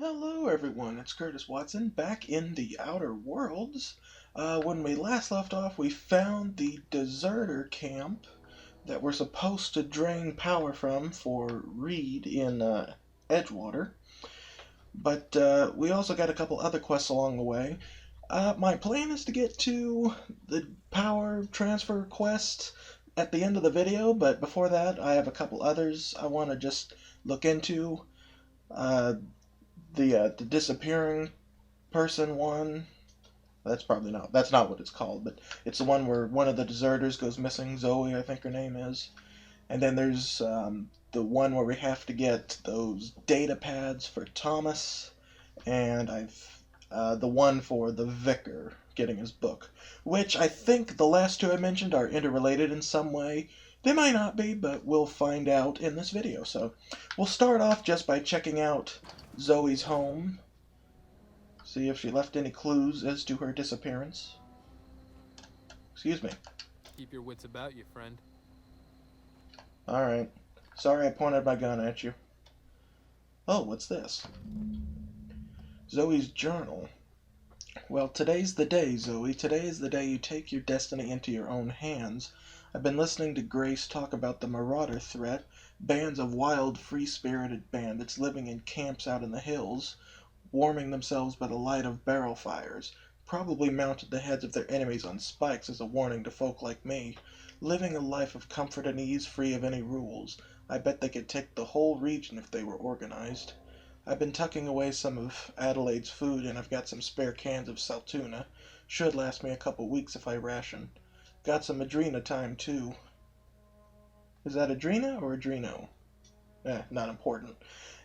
Hello everyone, it's Curtis Watson back in the Outer Worlds. When we last left off, we found the deserter camp that we're supposed to drain power from for Reed in Edgewater. But we also got a couple other quests along the way. My plan is to get to the power transfer quest at the end of the video, but before that, I have a couple others I want to just look into. Uh, the disappearing person one. That's not what it's called, but it's the one where one of the deserters goes missing. Zoe, I think her name is. And then there's the one where we have to get those data pads for Thomas, and the one for the vicar getting his book, which I think the last two I mentioned are interrelated in some way. They might not be, but we'll find out in this video. So we'll start off just by checking out Zoe's home. See if she left any clues as to her disappearance. Excuse me. Keep your wits about you, friend. Alright. Sorry I pointed my gun at you. Oh, what's this? Zoe's journal. Well, today's the day, Zoe. Today is the day you take your destiny into your own hands. I've been listening to Grace talk about the Marauder threat. Bands of wild, free-spirited bandits living in camps out in the hills, warming themselves by the light of barrel fires, probably mounted the heads of their enemies on spikes as a warning to folk like me, living a life of comfort and ease free of any rules. I bet they could take the whole region if they were organized. I've been tucking away some of Adelaide's food, and I've got some spare cans of saltuna. Should last me a couple weeks if I ration. Got some Adrena time, too. Is that Adrena or Adreno? Not important.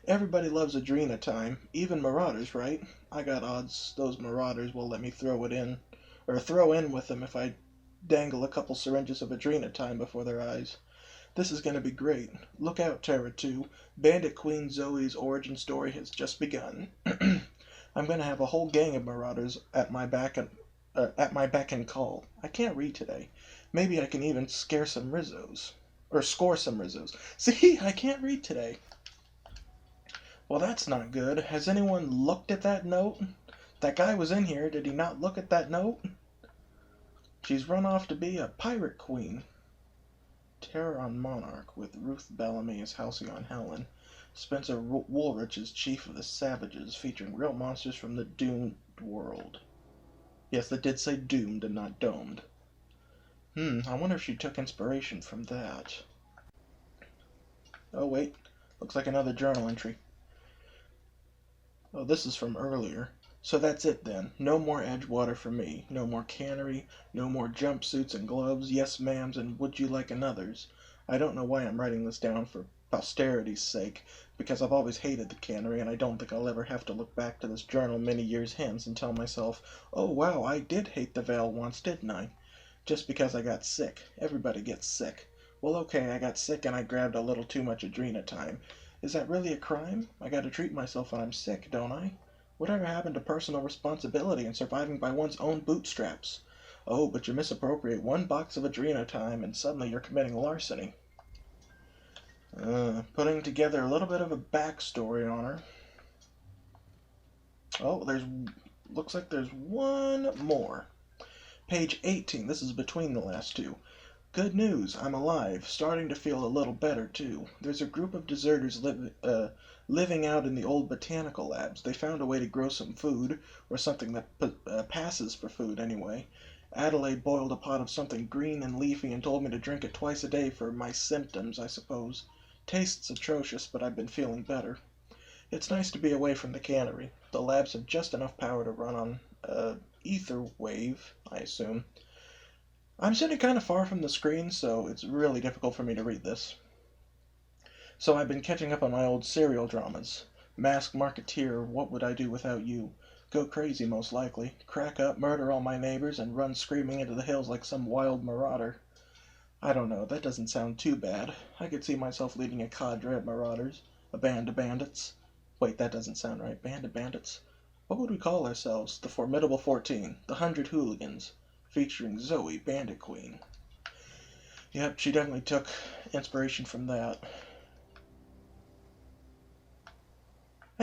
Everybody loves Adrena time, even Marauders, right? I got odds those Marauders will let me throw in with them if I dangle a couple syringes of Adrena time before their eyes. This is going to be great. Look out, Terra 2. Bandit Queen Zoe's origin story has just begun. I'm going to have a whole gang of Marauders at my beck and call. I can't read today. Maybe I can even score some Rizzos. See, I can't read today. Well, that's not good. Has anyone looked at that note? That guy was in here. Did he not look at that note? She's run off to be a pirate queen. Terror on Monarch, with Ruth Bellamy as Halcyon Helen. Spencer Woolrich as Chief of the Savages, featuring real monsters from the doomed world. Yes, they did say doomed and not domed. I wonder if she took inspiration from that. Oh, wait. Looks like another journal entry. Oh, this is from earlier. So that's it then. No more Edgewater for me. No more cannery. No more jumpsuits and gloves. Yes, ma'ams, and would you like another's? I don't know why I'm writing this down for posterity's sake, because I've always hated the cannery, and I don't think I'll ever have to look back to this journal many years hence and tell myself, oh wow, I did hate the Vale once, didn't I? Just because I got sick. Everybody gets sick. Well, okay, I got sick and I grabbed a little too much Adrena time. Is that really a crime? I gotta treat myself when I'm sick, don't I? Whatever happened to personal responsibility and surviving by one's own bootstraps? Oh, but you misappropriate one box of Adrena time and suddenly you're committing larceny. Putting together a little bit of a backstory on her. Oh, looks like there's one more. Page 18, this is between the last two. Good news, I'm alive, starting to feel a little better, too. There's a group of deserters living out in the old botanical labs. They found a way to grow some food, or something that passes for food, anyway. Adelaide boiled a pot of something green and leafy and told me to drink it twice a day for my symptoms, I suppose. Tastes atrocious, but I've been feeling better. It's nice to be away from the cannery. The labs have just enough power to run on, ether wave, I assume. I'm sitting kind of far from the screen, so it's really difficult for me to read this. So I've been catching up on my old serial dramas. Masked Marketeer, What Would I Do Without You? Go crazy, most likely. Crack up, murder all my neighbors, and run screaming into the hills like some wild marauder. I don't know, that doesn't sound too bad. I could see myself leading a cadre of marauders. A band of bandits. Wait, that doesn't sound right. Band of bandits? What would we call ourselves? The Formidable 14. The 100 Hooligans. Featuring Zoe, Bandit Queen. Yep, she definitely took inspiration from that.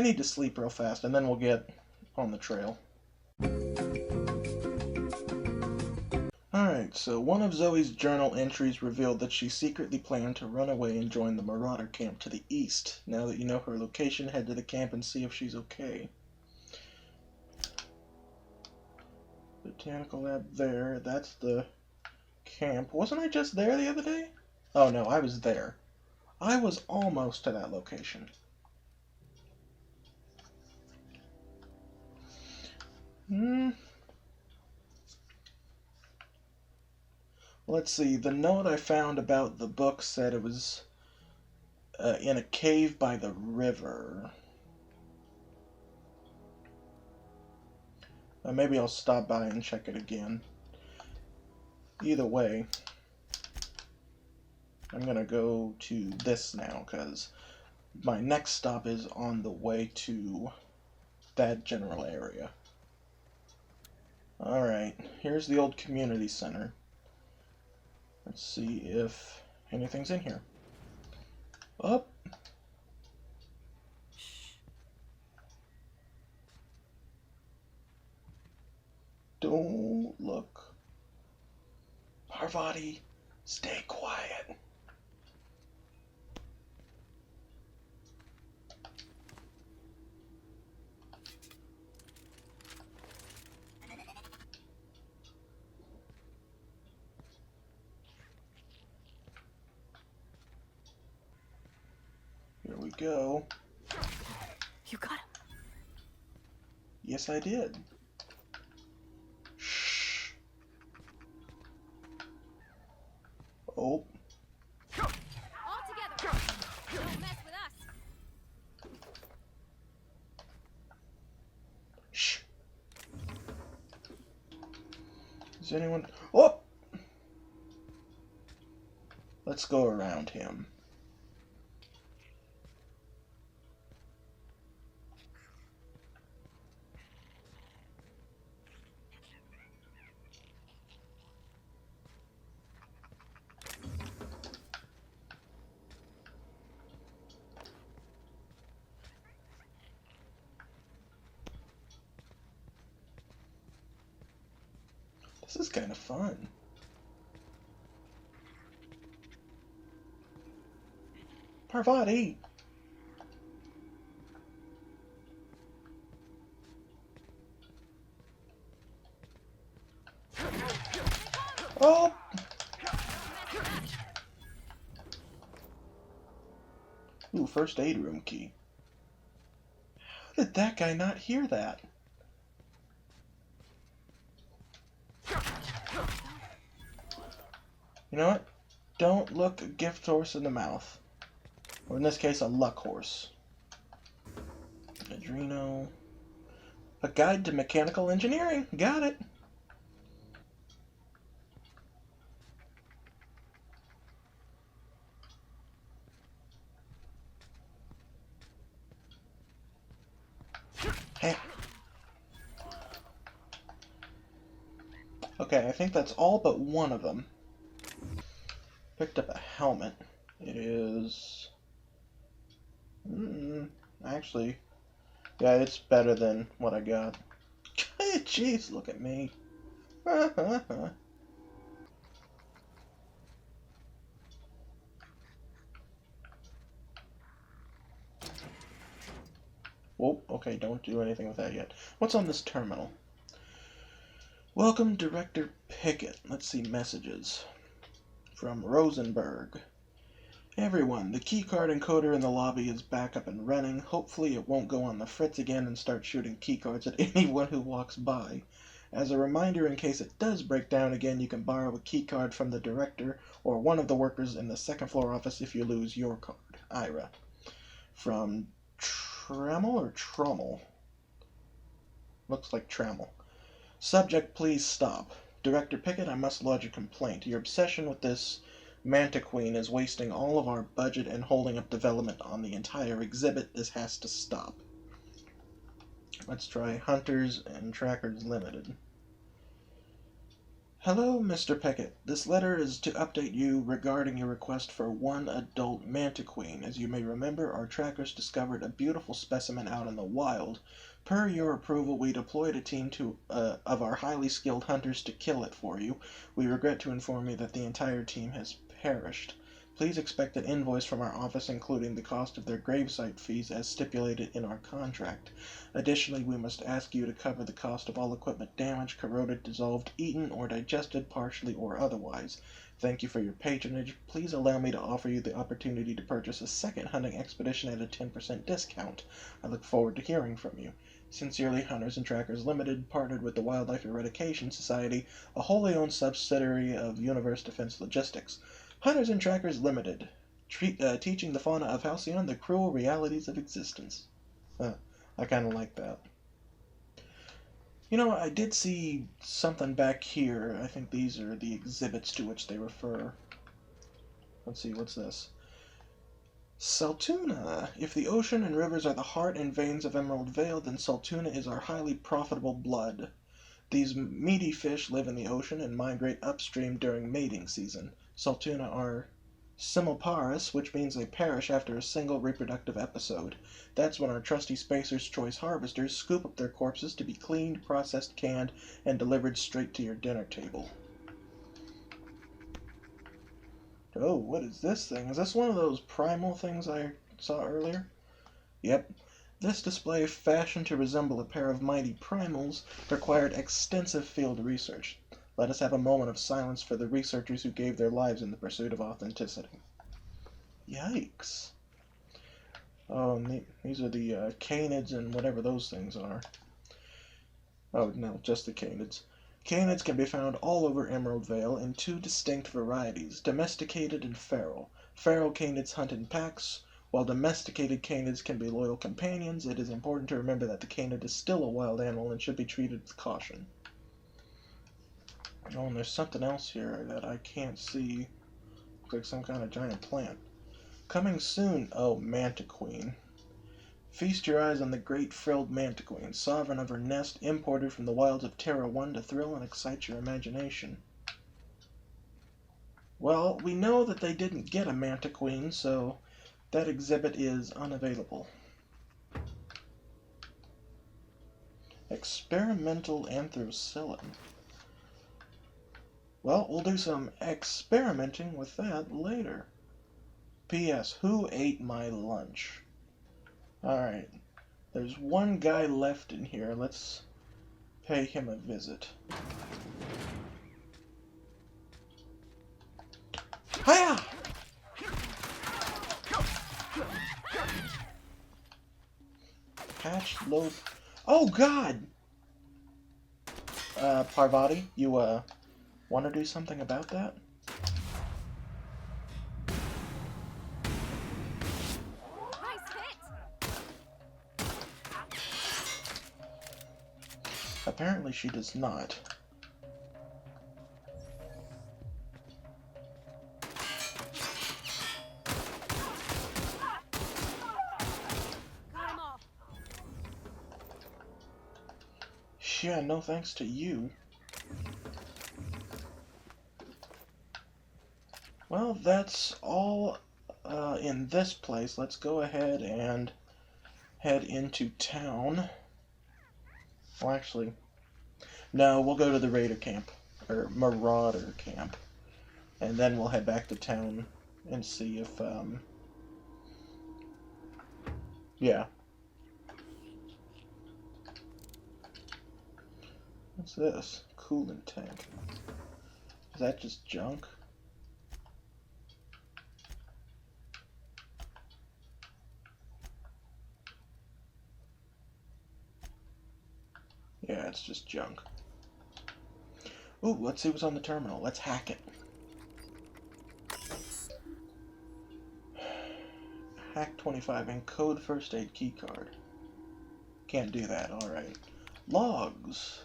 I need to sleep real fast, and then we'll get on the trail. Alright, so one of Zoe's journal entries revealed that she secretly planned to run away and join the Marauder camp to the east. Now that you know her location, head to the camp and see if she's okay. Botanical lab there. That's the camp. Wasn't I just there the other day? Oh no, I was there. I was almost to that location. Let's see. The note I found about the book said it was in a cave by the river. Maybe I'll stop by and check it again. Either way, I'm gonna go to this now, because my next stop is on the way to that general area. Alright, here's the old community center. Let's see if anything's in here. Up. Don't look. Parvati, stay quiet. Here we go. You got him. Yes, I did. Shh. Oh. All together. Don't mess with us. Shh. Is anyone... Oh! Let's go around him. This is kind of fun. Parvati! Oh! Ooh, first aid room key. How did that guy not hear that? You know what? Don't look a gift horse in the mouth. Or in this case, a luck horse. Adreno. A guide to mechanical engineering. Got it. Hey. Okay, I think that's all but one of them. Picked up a helmet. It is... actually, yeah, it's better than what I got. Jeez, look at me. Whoa, okay, don't do anything with that yet. What's on this terminal? Welcome, Director Pickett. Let's see messages. From Rosenberg. Everyone, the keycard encoder in the lobby is back up and running. Hopefully it won't go on the fritz again and start shooting keycards at anyone who walks by. As a reminder, in case it does break down again, you can borrow a keycard from the director or one of the workers in the second floor office if you lose your card. Ira. From Trammel or Trommel? Looks like Trammel. Subject, please stop. Director Pickett, I must lodge a complaint. Your obsession with this Mantiqueen is wasting all of our budget and holding up development on the entire exhibit. This has to stop. Let's try Hunters and Trackers Limited. Hello, Mr. Pickett. This letter is to update you regarding your request for one adult mantiquine. As you may remember, our trackers discovered a beautiful specimen out in the wild. Per your approval, we deployed a team of our highly skilled hunters to kill it for you. We regret to inform you that the entire team has perished. Please expect an invoice from our office including the cost of their gravesite fees as stipulated in our contract. Additionally, we must ask you to cover the cost of all equipment damaged, corroded, dissolved, eaten, or digested partially or otherwise. Thank you for your patronage. Please allow me to offer you the opportunity to purchase a second hunting expedition at a 10% discount. I look forward to hearing from you. Sincerely, Hunters and Trackers Limited, partnered with the Wildlife Eradication Society, a wholly owned subsidiary of Universe Defense Logistics. Hunters and Trackers Limited, teaching the fauna of Halcyon the cruel realities of existence. I kind of like that. You know, I did see something back here. I think these are the exhibits to which they refer. Let's see, what's this? Saltuna. If the ocean and rivers are the heart and veins of Emerald Vale, then Saltuna is our highly profitable blood. These meaty fish live in the ocean and migrate upstream during mating season. Saltuna are simiparous, which means they perish after a single reproductive episode. That's when our trusty Spacer's Choice harvesters scoop up their corpses to be cleaned, processed, canned, and delivered straight to your dinner table. Oh, what is this thing? Is this one of those primal things I saw earlier? Yep. This display, fashioned to resemble a pair of mighty primals, required extensive field research. Let us have a moment of silence for the researchers who gave their lives in the pursuit of authenticity. Yikes. Oh, and these are the canids and whatever those things are. Oh, no, just the canids. Canids can be found all over Emerald Vale in two distinct varieties, domesticated and feral. Feral canids hunt in packs. While domesticated canids can be loyal companions, it is important to remember that the canid is still a wild animal and should be treated with caution. Oh, and there's something else here that I can't see. Looks like some kind of giant plant. Coming soon, oh, mantiquine. Feast your eyes on the great frilled mantiquine, sovereign of her nest, imported from the wilds of Terra 1 to thrill and excite your imagination. Well, we know that they didn't get a mantiquine, so that exhibit is unavailable. Experimental anthrocylin. Well, we'll do some experimenting with that later. P.S. Who ate my lunch? Alright. There's one guy left in here. Let's pay him a visit. Hiya! Patched loaf. Oh, God! Parvati, you, want to do something about that? Nice hit. Apparently she does not. Got him all. Yeah, no thanks to you. Well, that's all in this place. Let's go ahead and head into town. Well, actually, no, we'll go to the Raider camp, or Marauder camp, and then we'll head back to town and see if, yeah. What's this? Coolant tank. Is that just junk? Yeah, it's just junk. Ooh, let's see what's on the terminal. Let's hack it. Hack 25, encode first aid keycard. Can't do that, alright. Logs.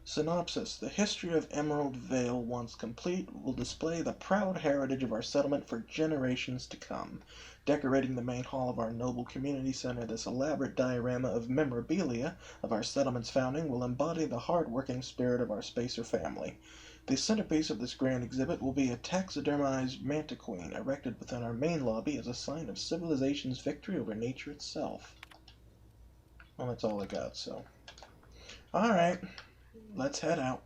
Synopsis. The history of Emerald Vale, once complete, will display the proud heritage of our settlement for generations to come. Decorating the main hall of our noble community center, this elaborate diorama of memorabilia of our settlement's founding will embody the hard-working spirit of our Spacer family. The centerpiece of this grand exhibit will be a taxidermized mantiquine erected within our main lobby as a sign of civilization's victory over nature itself. Well, that's all I got, so. Alright, let's head out.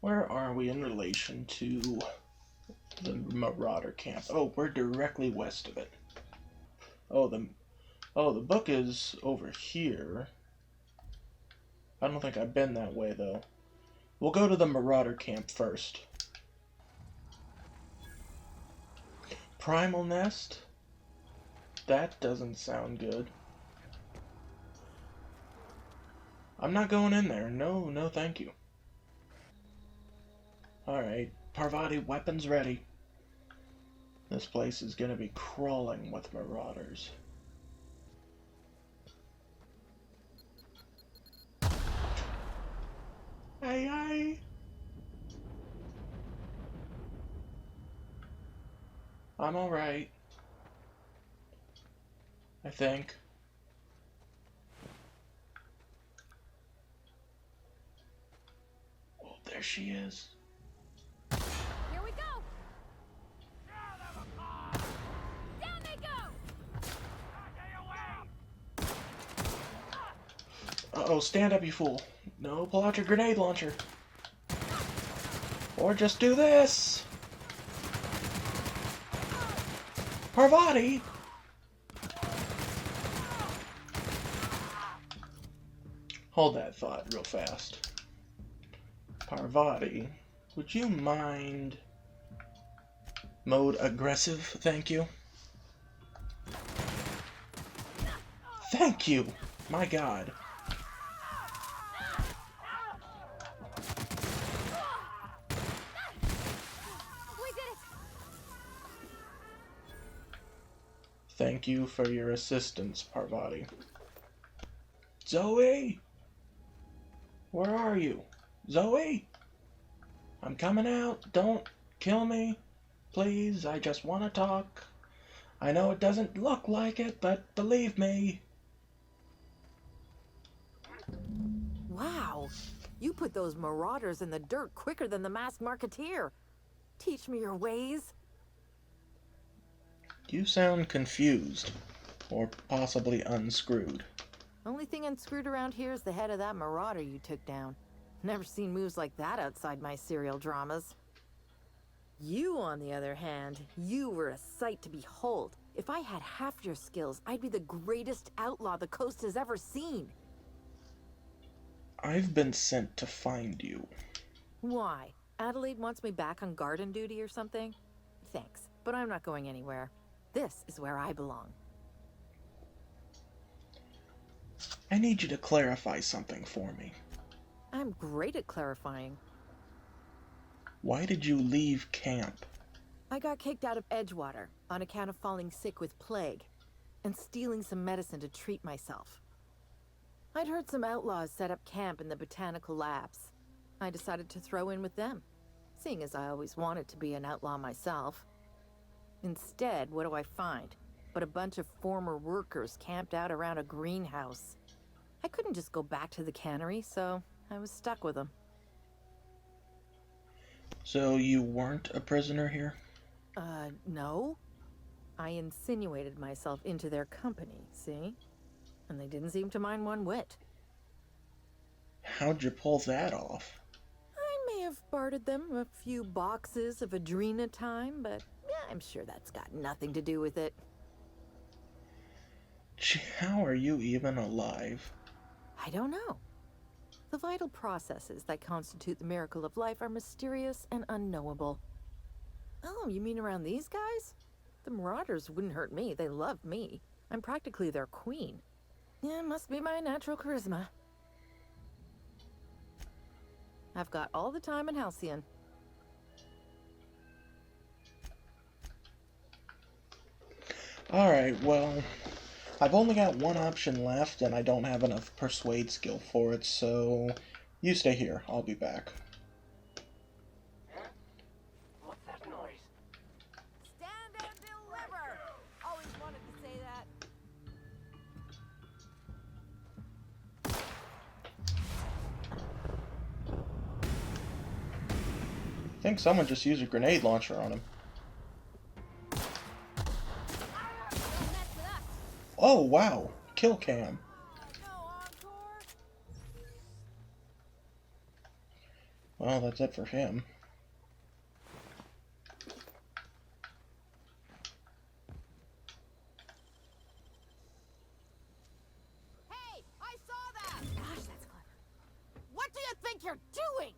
Where are we in relation to the Marauder camp? Oh, we're directly west of it. Oh, the book is over here. I don't think I've been that way, though. We'll go to the Marauder camp first. Primal Nest? That doesn't sound good. I'm not going in there. No, no thank you. Alright, Parvati, weapons ready. This place is gonna be crawling with Marauders. Aye, aye. I'm alright. I think. Oh, there she is. Here we go. Down they go. Uh-oh, stand up, you fool. No, pull out your grenade launcher. Or just do this. Parvati! Hold that thought real fast. Parvati, would you mind mode aggressive? Thank you. Thank you! My God. We did it. Thank you for your assistance, Parvati. Zoe! Where are you? Zoe? I'm coming out. Don't kill me. Please, I just want to talk. I know it doesn't look like it, but believe me. Wow, you put those Marauders in the dirt quicker than the masked marketeer. Teach me your ways. You sound confused, or possibly unscrewed. Only thing unscrewed around here is the head of that Marauder you took down. Never seen moves like that outside my serial dramas. You, on the other hand, you were a sight to behold. If I had half your skills, I'd be the greatest outlaw the coast has ever seen. I've been sent to find you. Why? Adelaide wants me back on garden duty or something? Thanks, but I'm not going anywhere. This is where I belong. I need you to clarify something for me. I'm great at clarifying. Why did you leave camp? I got kicked out of Edgewater on account of falling sick with plague and stealing some medicine to treat myself. I'd heard some outlaws set up camp in the botanical labs. I decided to throw in with them, seeing as I always wanted to be an outlaw myself. Instead, what do I find? But a bunch of former workers camped out around a greenhouse. I couldn't just go back to the cannery, so I was stuck with them. So you weren't a prisoner here? No. I insinuated myself into their company, see? And they didn't seem to mind one whit. How'd you pull that off? I may have bartered them a few boxes of Adrena time, but yeah, I'm sure that's got nothing to do with it. Gee, how are you even alive? I don't know. The vital processes that constitute the miracle of life are mysterious and unknowable. Oh, you mean around these guys? The Marauders wouldn't hurt me. They love me. I'm practically their queen. Yeah, must be my natural charisma. I've got all the time in Halcyon. Alright, well, I've only got one option left, and I don't have enough persuade skill for it, so You stay here. I'll be back. What's that noise? Stand and deliver! Always wanted to say that. I think someone just used a grenade launcher on him. Don't mess with us. Oh, wow. Kill cam. No encore? Well, that's it for him. Hey, I saw that! Gosh, that's clever. What do you think you're doing?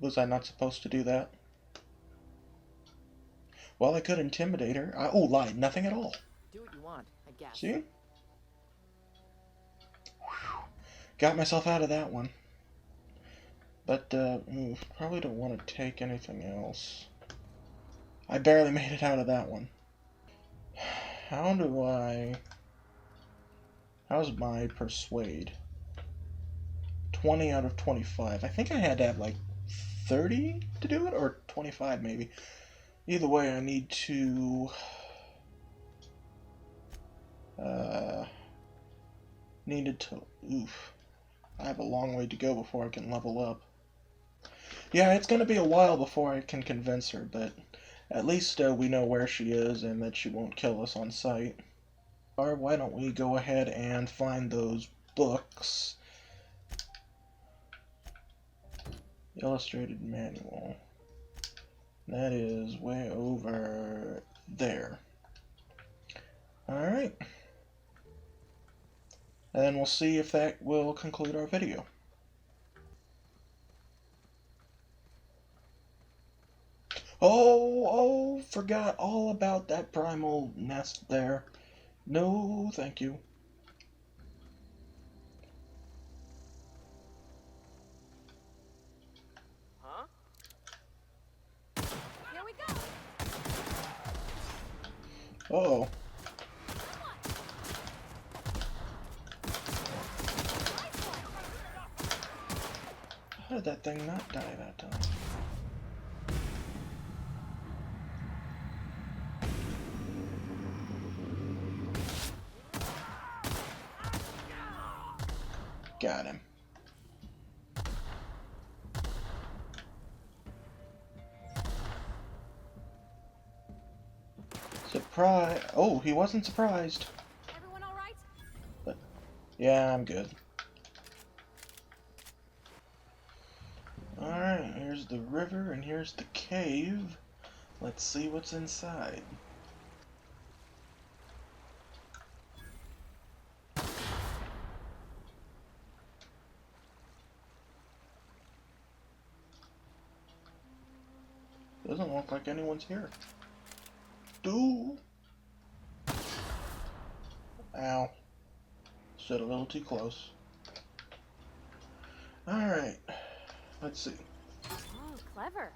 Was I not supposed to do that? Well, I could intimidate her. Oh, lied. Nothing at all. Do what you want, I guess. See? Whew. Got myself out of that one. But, probably don't want to take anything else. I barely made it out of that one. How do I... How's my persuade? 20 out of 25. I think I had to have, like, 30 to do it? Or 25, maybe. Either way, I need to... Needed to... Oof. I have a long way to go before I can level up. Yeah, it's going to be a while before I can convince her, but at least we know where she is and that she won't kill us on sight. Or why don't we go ahead and find those books. Illustrated manual. That is way over there. Alright. And then we'll see if that will conclude our video. Oh, forgot all about that primal nest there. No, thank you. Huh? Here we go. Uh-oh. How did that thing not die that time? Got him. Surprise! Oh, he wasn't surprised. Everyone all right? But yeah, I'm good. Alright, here's the river and here's the cave. Let's see what's inside. Doesn't look like anyone's here. Dude! Ow. Stood a little too close. Alright. Let's see. Oh, clever.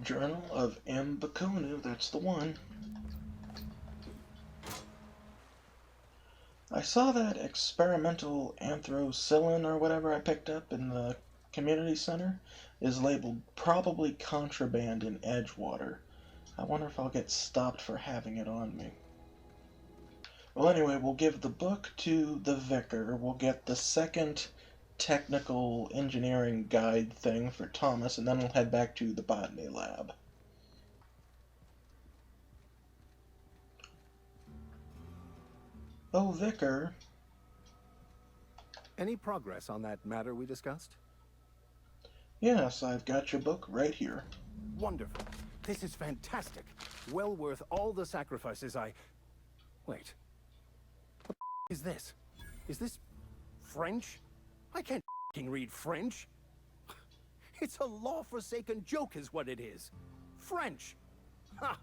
Journal of M. Bakunu, that's the one. I saw that experimental anthracillin or whatever I picked up in the community center is labeled probably contraband in Edgewater. I wonder if I'll get stopped for having it on me. Well, anyway, we'll give the book to the Vicar. We'll get the second technical engineering guide thing for Thomas, and then we'll head back to the botany lab. Oh, Vicar. Any progress on that matter we discussed? Yes, I've got your book right here. Wonderful. This is fantastic. Well worth all the sacrifices I... Wait. What the is this? Is this French? I can't read French. It's a law-forsaken joke is what it is. French. Ha!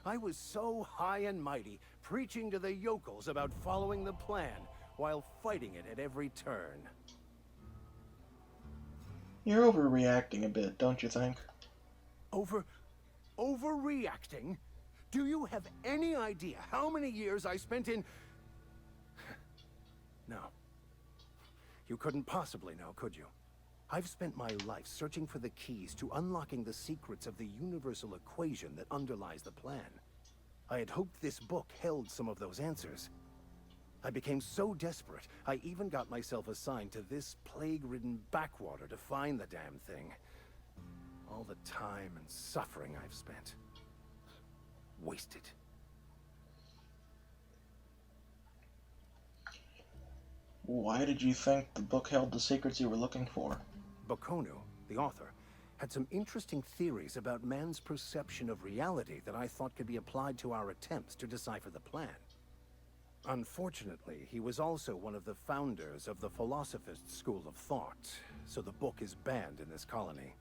I was so high and mighty, preaching to the yokels about following the plan, while fighting it at every turn. You're overreacting a bit, don't you think? Overreacting? Do you have any idea how many years I spent in... No. You couldn't possibly know, could you? I've spent my life searching for the keys to unlocking the secrets of the universal equation that underlies the plan. I had hoped this book held some of those answers. I became so desperate, I even got myself assigned to this plague-ridden backwater to find the damn thing. All the time and suffering I've spent. Wasted. Why did you think the book held the secrets you were looking for? Bokonu, the author, had some interesting theories about man's perception of reality that I thought could be applied to our attempts to decipher the plan. Unfortunately, he was also one of the founders of the Philosophist school of thought, so the book is banned in this colony.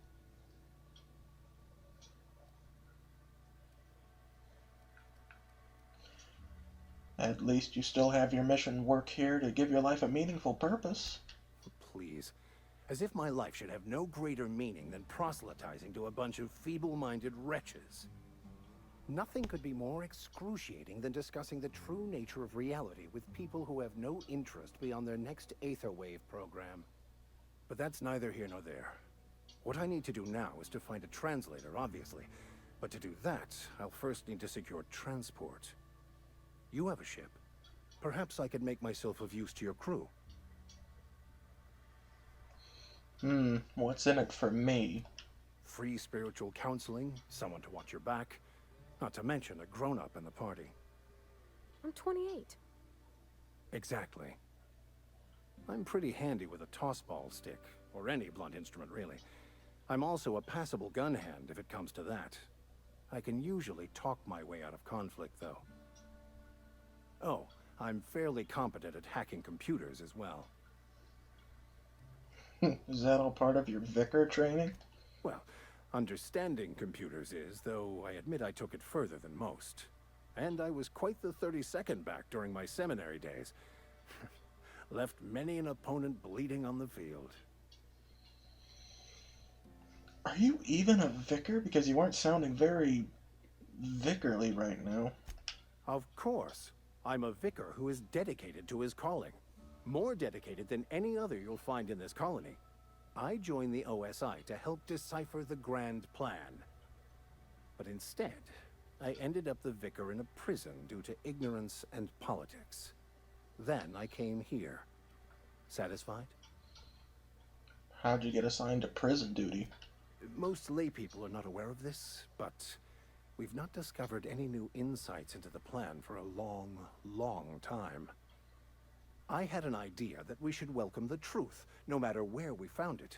At least you still have your mission work here to give your life a meaningful purpose. Please. As if my life should have no greater meaning than proselytizing to a bunch of feeble-minded wretches. Nothing could be more excruciating than discussing the true nature of reality with people who have no interest beyond their next Aetherwave program. But that's neither here nor there. What I need to do now is to find a translator, obviously. But to do that, I'll first need to secure transport. You have a ship. Perhaps I could make myself of use to your crew. What's in it for me? Free spiritual counseling, someone to watch your back, not to mention a grown-up in the party. I'm 28. Exactly. I'm pretty handy with a tossball stick, or any blunt instrument really. I'm also a passable gun hand if it comes to that. I can usually talk my way out of conflict, though. Oh, I'm fairly competent at hacking computers as well. Is that all part of your vicar training? Well, understanding computers is, though I admit I took it further than most. And I was quite the 32nd back during my seminary days. Left many an opponent bleeding on the field. Are you even a vicar? Because you weren't sounding very vicarly right now. Of course. I'm a vicar who is dedicated to his calling. More dedicated than any other you'll find in this colony. I joined the OSI to help decipher the grand plan. But instead, I ended up the vicar in a prison due to ignorance and politics. Then I came here. Satisfied? How'd you get assigned to prison duty? Most lay people are not aware of this, but we've not discovered any new insights into the plan for a long, long time. I had an idea that we should welcome the truth, no matter where we found it.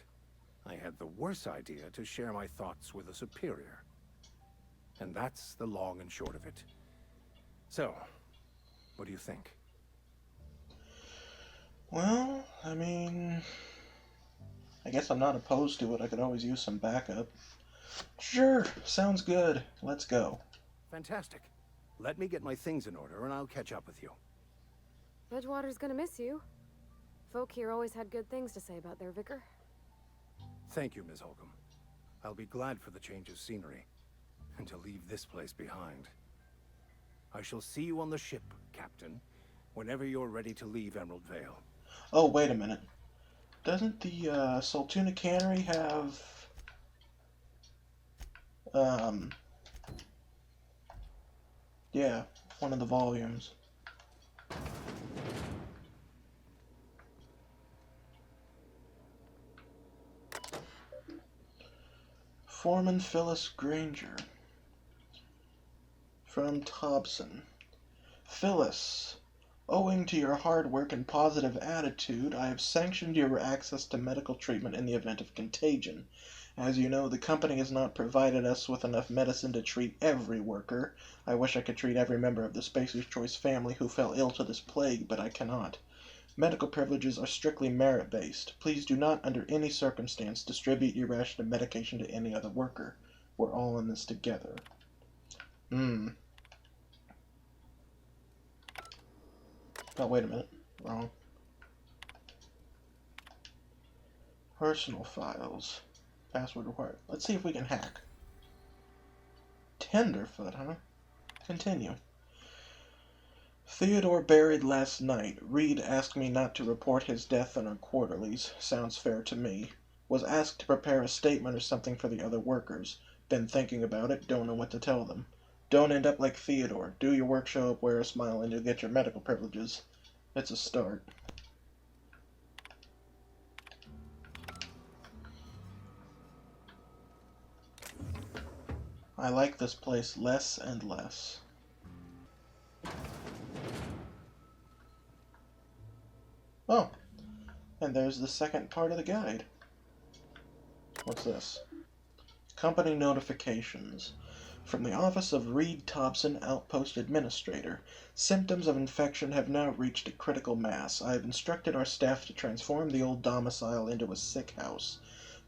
I had the worse idea to share my thoughts with a superior. And that's the long and short of it. So, what do you think? Well, I mean, I guess I'm not opposed to it. I could always use some backup. Sure, sounds good. Let's go. Fantastic. Let me get my things in order and I'll catch up with you. Edgewater's gonna miss you. Folk here always had good things to say about their vicar. Thank you, Ms. Holcomb. I'll be glad for the change of scenery, and to leave this place behind. I shall see you on the ship, Captain, whenever you're ready to leave Emerald Vale. Oh, wait a minute. Doesn't the Saltuna Cannery have... yeah, one of the volumes. Foreman Phyllis Granger. From Thompson. Phyllis, owing to your hard work and positive attitude, I have sanctioned your access to medical treatment in the event of contagion. As you know, the company has not provided us with enough medicine to treat every worker. I wish I could treat every member of the Spacer's Choice family who fell ill to this plague, but I cannot. Medical privileges are strictly merit-based. Please do not, under any circumstance, distribute your ration of medication to any other worker. We're all in this together. Oh, wait a minute. Wrong. Personal files. Password required. Let's see if we can hack. Tenderfoot, huh? Continue. Theodore buried last night. Reed asked me not to report his death in our quarterlies. Sounds fair to me. Was asked to prepare a statement or something for the other workers. Been thinking about it, don't know what to tell them. Don't end up like Theodore. Do your work, show up, wear a smile, and you'll get your medical privileges. It's a start. I like this place less and less. Oh, and there's the second part of the guide. What's this? Company notifications. From the office of Reed Thompson, Outpost Administrator. Symptoms of infection have now reached a critical mass. I have instructed our staff to transform the old domicile into a sick house.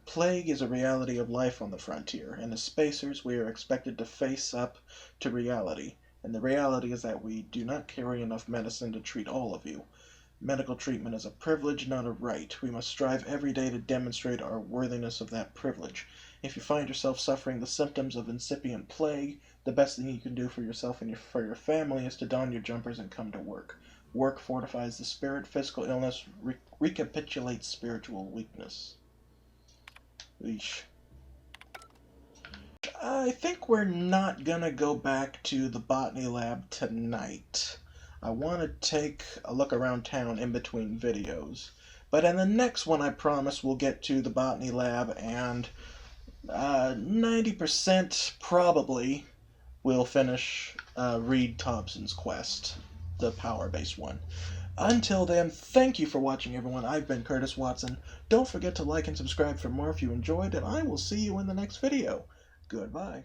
Plague is a reality of life on the frontier, and as spacers we are expected to face up to reality. And the reality is that we do not carry enough medicine to treat all of you. Medical treatment is a privilege, not a right. We must strive every day to demonstrate our worthiness of that privilege. If you find yourself suffering the symptoms of incipient plague, the best thing you can do for yourself and for your family is to don your jumpers and come to work. Work fortifies the spirit. Physical illness recapitulates spiritual weakness. Eesh. I think we're not gonna go back to the botany lab tonight. I want to take a look around town in between videos. But in the next one, I promise we'll get to the botany lab, and 90% probably we'll finish Reed Thompson's quest, the power-based one. Until then, thank you for watching, everyone. I've been Curtis Watson. Don't forget to like and subscribe for more if you enjoyed, and I will see you in the next video. Goodbye.